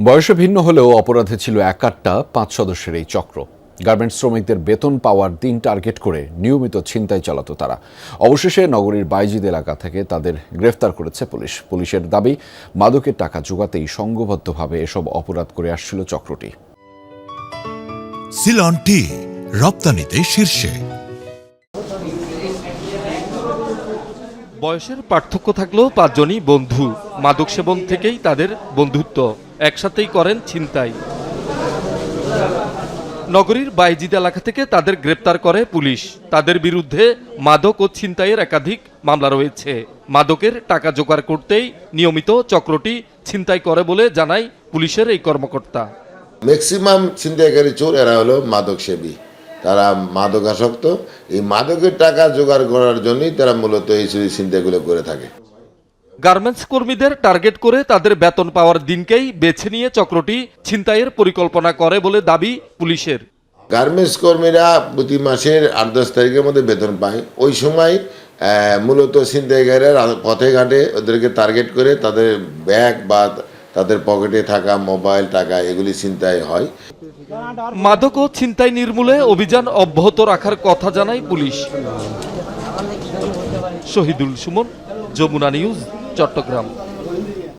বয়সে ভিন্ন হলেও অপরাধে ছিল একাট্টা ৫ সদস্যের এই চক্র। গার্মেন্টস শ্রমিকদের বেতন পাওয়ার দিন টার্গেট করে নিয়মিত ছিনতাই চালাতো তারা। অবশেষে নগরীর বাইজিদ এলাকা থেকে তাদের গ্রেফতার করেছে পুলিশ। পুলিশের দাবি, মাদকের টাকা জোগাতেই সংঘবদ্ধভাবে এসব অপরাধ করে আসছিল চক্রটি। সিলন টি রপ্তানিতে শীর্ষে। বয়সের পার্থক্য থাকলেও পাঁচজনই বন্ধু। মাদক সেবন থেকেই তাদের বন্ধুত্ব, একসাথেই করেন ছিনতাই। নগরীর বাইজিদ এলাকা থেকে তাদের গ্রেপ্তার করে পুলিশ। তাদের বিরুদ্ধে মাদক ও ছিনতাইয়ের একাধিক মামলা রয়েছে। মাদকের টাকা জোগাড় করতেই নিয়মিত চক্রটি ছিনতাই করে বলে জানায় পুলিশের এই কর্মকর্তা। ম্যাক্সিমাম ছিনতাইকারী চোর এরা হলো মাদক সেবী, তারা মাদকাসক্ত। এই মাদকের টাকা জোগাড় করার জন্যই তারা মূলত এই ছিনতাইগুলো করে থাকে। গার্মেন্টস কর্মীদের টার্গেট করে তাদের বেতন পাওয়ার দিনকেই বেছে নিয়ে চক্রটি ছিনতাইয়ের পরিকল্পনা করে বলে দাবি পুলিশের। গার্মেন্টস কর্মীরা প্রতি মাসের ৮-১০ তারিখের মধ্যে বেতন পায়। ওই সময় মূলত ছিনতাইকারীরা পথে ঘাটে ওদেরকে টার্গেট করে তাদের ব্যাগ বা তাদের পকেটে থাকা মোবাইল, টাকা এগুলি ছিনতাই হয়। মাদক ও ছিনতাই নির্মূলে অভিযান অব্যাহত রাখার কথা জানায় পুলিশ। শহীদুল সুমন, যমুনা নিউজ, চট্টগ্রাম।